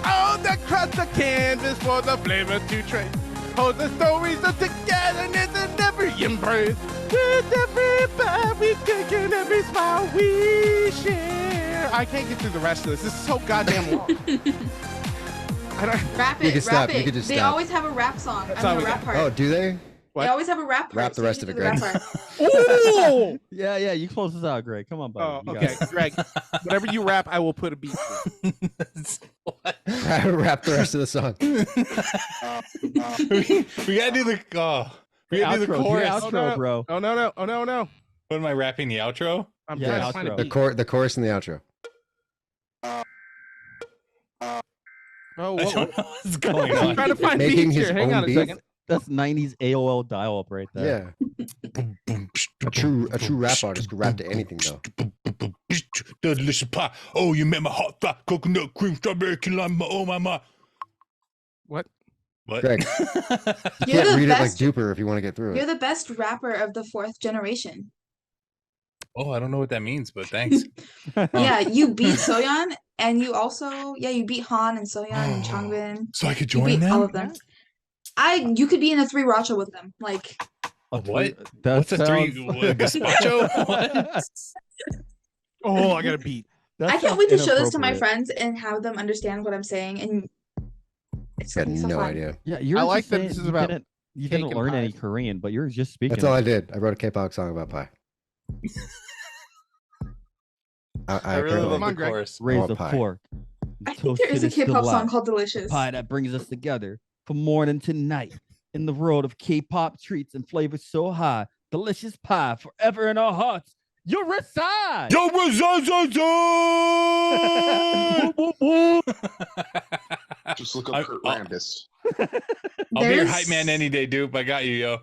Oh, the crust of canvas for the flavor to trace. Hold the stories of togetherness and every embrace. With every bite we take and every smile we share. I can't get through the rest of this. This is so goddamn long. I don't. Rap You it, can rap stop. You it. can just They stop. always have a rap song. That's I all mean, a we rap got. part. Oh, do they? What? They always have a rap part. Rap the so rest you of do it, the rap Greg. part. Ooh! Yeah, you close this out, Greg. Come on, buddy. Oh, You okay, got it. Greg. Whatever you rap, I will put a beat to. What? Rap the rest of the song. we gotta do the we gotta do the Outro, do your chorus. outro, bro. Oh no! Oh no! What am I rapping? The outro? I'm Yeah, trying to outro. find a The beat. the chorus and the outro. Oh, I whoa. don't know what's going I'm on. trying to find Making beats his here. Hang own on a beat? second. That's 90s AOL dial-up right there. Yeah. A true rap artist could rap to anything though. Delicious pie. Oh, you make my heart fly. Coconut cream, strawberry, key lime. Oh my. What? What? Greg, you You're can't the read it like best. Duper if you want to get through You're it. the best rapper of the 4th generation. Oh, I don't know what that means, but thanks. Yeah, you beat Soyeon, and you also you beat Han and Soyeon and Changbin. So I could You join beat them? all of them. You could be in a 3 Racha with them. Like, A what? That What's a three? sounds- What, gazpacho? What? Oh, I got a beat. That I can't sounds wait to show this to my inappropriate. friends and have them understand what I'm saying. And it's I gonna had be so no fun. idea. Yeah, you're I just like that saying this is you about you cake didn't and learn any pies. Korean, but you're just speaking. That's all it. I did. I wrote a K-pop song about pie. I really apparently- love Come on, the Greg. chorus. Raise Or the pie. fork. I think there is a Toasted K-pop song delight. called Delicious. Pie that brings us together from morning to night in the world of K-pop treats and flavors so high. Delicious pie forever in our hearts. You reside. Yo, Just look up I- Kurt I'll- Rambis. I'll be your There's- hype man any day, dude. I got you, yo.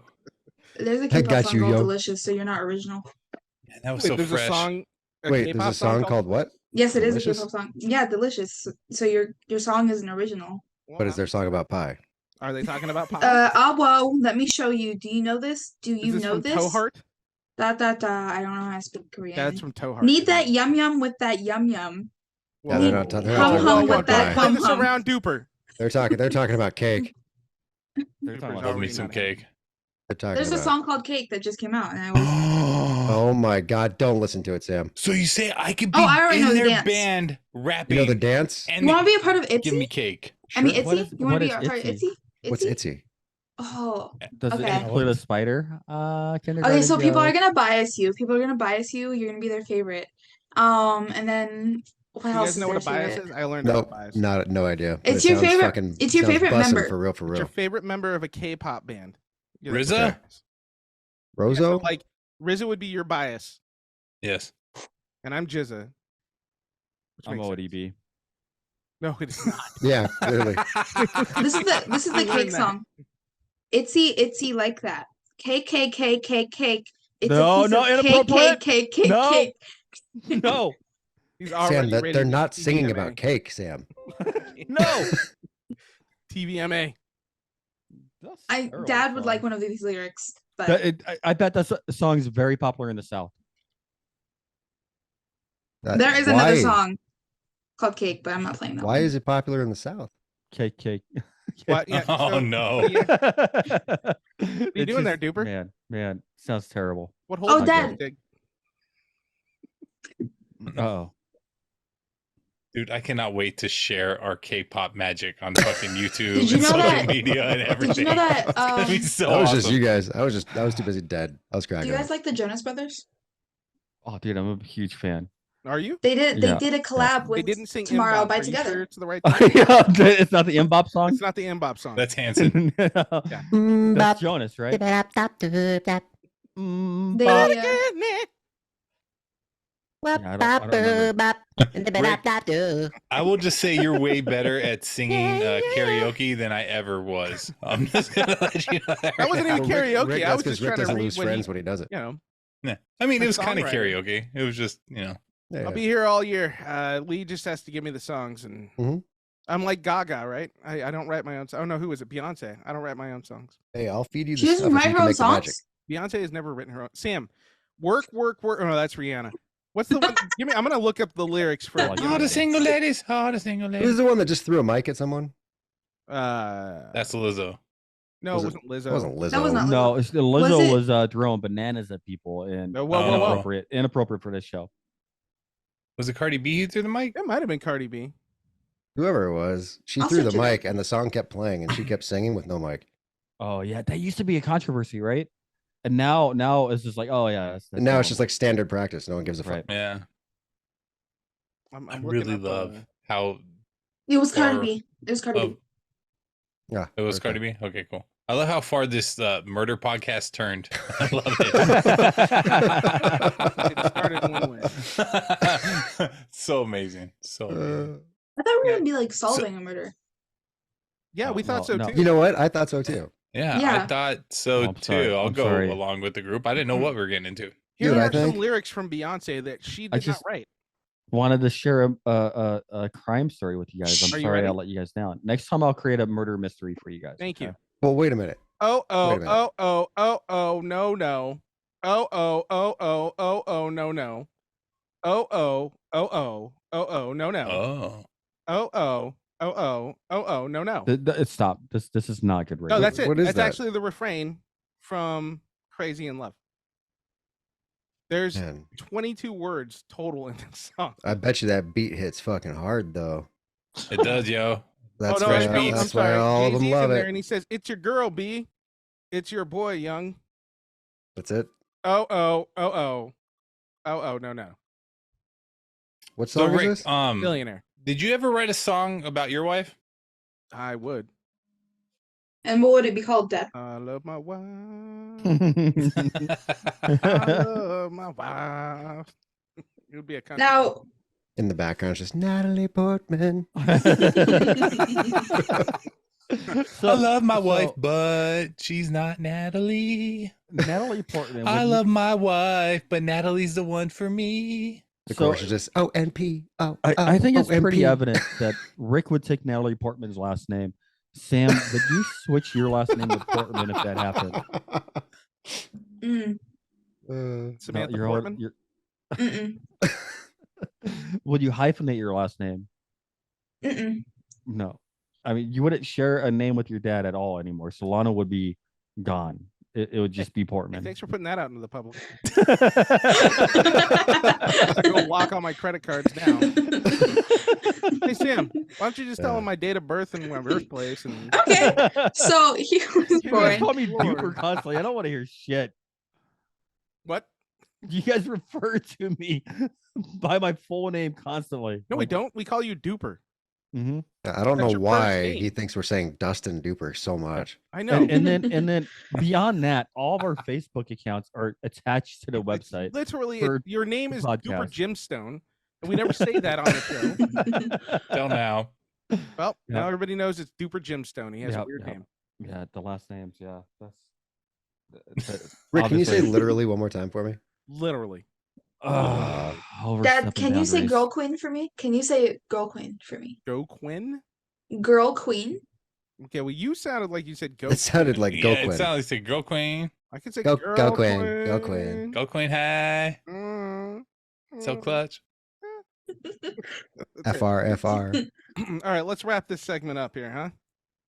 There's a I K-pop got song you, called yo. Delicious, so you're not original. Man, that was Wait, so there's fresh. a song. Wait, K-pop there's a song called what? Yes, it is Delicious? a K-pop song. Yeah, Delicious. So your song isn't original. But is there a song about pie? Are they talking about pop? Whoa, let me show you. Do you know this? Do Is you this know from this? Toeheart? Da da da. I don't know how to speak Korean. That's from Tohart. Need that yum yum with that yum yum. Yeah, Need they're not hum talking hum about with that Play hum this hum. around, Duper. They're talking about cake. They're talking Duper's about Love me already some not in. cake. They're talking There's a about. song called Cake that just came out, and I was. Oh my God! Don't listen to it, Sam. So you say I could be Oh, I already know in the their dance. band rapping? You know the dance? And You want to be a part of Itzy? give me cake. I mean, Sure. What Itzy. is- You want what to be is a part of Itzy? Itzy? What's Itsy? Oh. Does Okay. it include a spider? Kindergarten Okay, so people are joke? gonna bias you. People are gonna bias you. You're gonna be their favorite. And then what You else guys is know what their a bias favorite? is? I learned Nope, about bias. no idea. But It's it your sounds favorite. fucking- It's your sounds favorite bussin' member. for real. It's your favorite member of a K-pop band. Yeah, that's RZA? what it is. Yeah, so, Rozo? like RZA would be your bias, Yes. and I'm Jizza. which I'm makes sense. ODB. No, it is not. Yeah, clearly. This is the We learned cake that. song. Itsy like that. Cake. It's No, a piece no, of inappropriate. cake. No. No, He's Sam, already that rated they're as not singing TVMA. about cake, Sam. no. TVMA. That's I terrible Dad would song. like one of these lyrics, but I bet that song is very popular in the South. there is another song called Cake, but I'm not playing that Why one. is it popular in the South? Cake. What? Yeah. Oh so- no. Yeah. What are you doing there, Duper? Man, sounds terrible. What Oh, hole? Dad. Oh, Dude, I cannot wait to share our K-pop magic on fucking YouTube Did you and know social that- media and everything. Did you know that? It's gonna be so That was awesome. just you guys. I was too busy dead. I was Do cracking you guys up. like the Jonas Brothers? oh, dude, I'm a huge fan. Are you? They did Yeah. a collab They with didn't sing Tomorrow Mbop. by Are you Together. sure it's the right thing? It's not the Mbop song. It's not the Mbop song. That's Hanson. That's Jonas, right? They Yeah, I don't remember. I will just say you're way better at singing karaoke than I ever was. I'm just gonna let you know that. That wasn't even Well, karaoke. Rick, I that's was 'cause just Rick trying to doesn't read lose what friends he, when he does it. you know. Yeah. I mean, My it was kind of songwriter. karaoke. It was just, Yeah, I'll be here all year. Lee just has to give me the songs, and Mhm. I'm like Gaga, right? I don't write my own. Oh no, who is it? Beyonce. I don't write my own songs. Hey, I'll feed you the She doesn't stuff if write you her can own make the magic. songs. Beyonce has never written her own. Sam, work. Oh no, that's Rihanna. What's the one? Give me. I'm gonna look up the lyrics for. I like all the single ladies, all the single Who's ladies. the one that just threw a mic at someone? That's Lizzo. No, Was it it- wasn't Lizzo. It wasn't Lizzo. That was not No, Lizzo. Lizzo Was was throwing bananas at people and No, whoa. inappropriate for this show. Was it Cardi B who threw the mic? It might have been Cardi B. Whoever it was, she I'll threw the search it up. mic and the song kept playing and she kept singing with no mic. Oh yeah, that used to be a controversy, right? And now it's just like, oh yeah, that's And now it's normal. just like standard practice. No one gives a fuck. Right. Yeah. I'm I looking really up, love how It was Cardi Or- B. It was Cardi Oh, B. Yeah, it was okay. Cardi B? Okay, cool. I love how far this murder podcast turned. I love It started one way. it. So amazing. So amazing. I thought we were Yeah. gonna be like solving a murder. Yeah, No, we thought so no. too. You know what? I thought so too. Yeah, I Yeah. thought so Oh, I'm too. sorry. I'll I'm go sorry. along with the group. I didn't know what we were getting into. Here Dude, I are some think- lyrics from Beyonce that she I did just- not write. Wanted to share a crime story with you guys. I'm Are you sorry ready? I'll let you guys down. Next time I'll create a murder mystery for you guys. Thank you. Well, wait a minute. Oh, Wait a minute. no, no. Oh, no, no. Oh, no, no. Oh, no, no. No, no. Stop. This is not good. No, radio. that's it. What is That's that? actually the refrain from Crazy in Love. There's Man, 22 words total in this song. I bet you that beat hits fucking hard though. It does, yo. That's oh, no, why, it's beats. that's I'm sorry. why all of them Jay-Z's love in there it. and he says, "It's your girl, B. It's your boy, young." That's it. Oh, no. What So song Rick, is this? Billionaire. did you ever write a song about your wife? I would. And what would it be called, Dad? I love my wife. I love my wife. It would be a country. Now, In the background, it's just Natalie Portman. I love my wife, but she's not Natalie. Natalie Portman. I would you- love my wife, but Natalie's the one for me. The So- chorus is just ONP. Oh, I think it's pretty OMP. evident that Rick would take Natalie Portman's last name. Sam, would you switch your last name to Portman if that happened? mm, Samantha you're Portman. Mm-mm. Would you hyphenate your last name? Mm-mm. No. I mean, you wouldn't share a name with your dad at all anymore. Solana would be gone. It would just be Hey, Portman. thanks for putting that out into the public. I go walk all my credit cards now. Hey Sam, why don't you just tell him my date of birth and my birthplace? And Okay. So he was You guys born. call me Lord. Duper constantly. I don't want to hear shit. what? You guys refer to me by my full name constantly. No, we don't. We call you Duper. Mm-hmm. I don't That's know your first why name. he thinks we're saying Dustin Duper so much. I know. And then beyond that, all of our Facebook accounts are attached to the It's website. literally, for your name is podcast. Duper Gemstone, and we never say that on the show. Till now. Well, Yep. now everybody knows it's Duper Gemstone. He has a Yep, weird yep. name. Yeah, the last names. Yeah, that's Rick, can you say obviously- literally one more time for me? Literally. Dad, Dad, can you say girl queen for me? Can you say girl queen for me? Go Quinn? Girl queen? Okay, well, you sounded like you said go. It sounded like Go Yeah, it Quinn. sounded like say Girl Queen. I could say Go- girl go Quinn, go Quinn. Go Queen, hey. Mm, So mm. clutch. That's FR, FR. right. All right, let's wrap this segment up here, huh?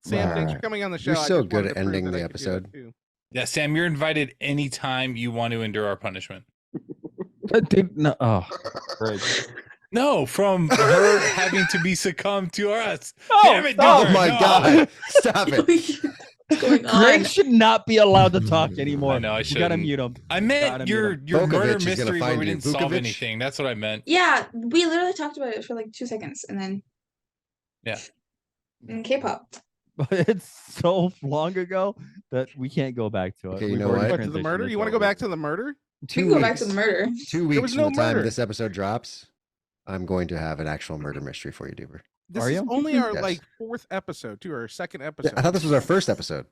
Sam, thanks for Alright. coming on the show. You're I so just good wanted at to prove ending that the I could do that episode. too. Yeah, Sam, you're invited anytime you want to endure our punishment. Dude, no, oh, great. No, from her having to be succumbed to us. Oh, Damn it, Oh Duper, my no. god! Stop it! What's going on? Greg should not be allowed to talk anymore. I know, I We gotta shouldn't. mute him. I Gotta meant your mute murder Vukovic is gonna mystery where find we you. didn't solve Vukovic? anything. That's what I meant. Yeah, we literally talked about it for like 2 seconds and then. Yeah. K-pop. But it's so long ago that we can't go back to it. Okay, you We've know already what? What, to the transitioned murder? it You want to go forward. back to the murder? We 2 can weeks. go back to the murder. 2 weeks was from no the time murder. this episode drops, I'm going to have an actual murder mystery for you, Duper. This Are is you? only our Yes. like 4th episode, too, or 2nd Yeah, episode. I thought this was our first episode.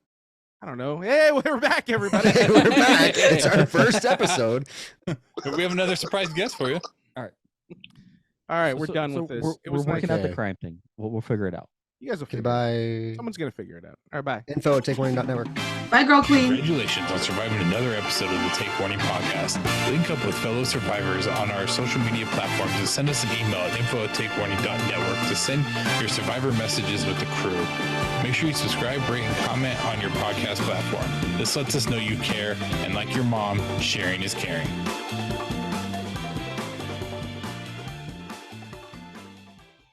I don't know. Hey, we're back, everybody. Hey, we're back. It's our first episode. We have another surprise guest for you. All right, we're So- done so with this. We're, It was we're working nice. out the Okay. crime thing. We'll figure it out. You guys will figure it Goodbye. out. Someone's going to figure it out. All right, bye. Info at takewarning.network. Bye, girl queen. Congratulations on surviving another episode of the Take Warning podcast. Link up with fellow survivors on our social media platforms and send us an email at info@takewarning.network to send your survivor messages with the crew. Make sure you subscribe, rate, and comment on your podcast platform. This lets us know you care, and like your mom, sharing is caring.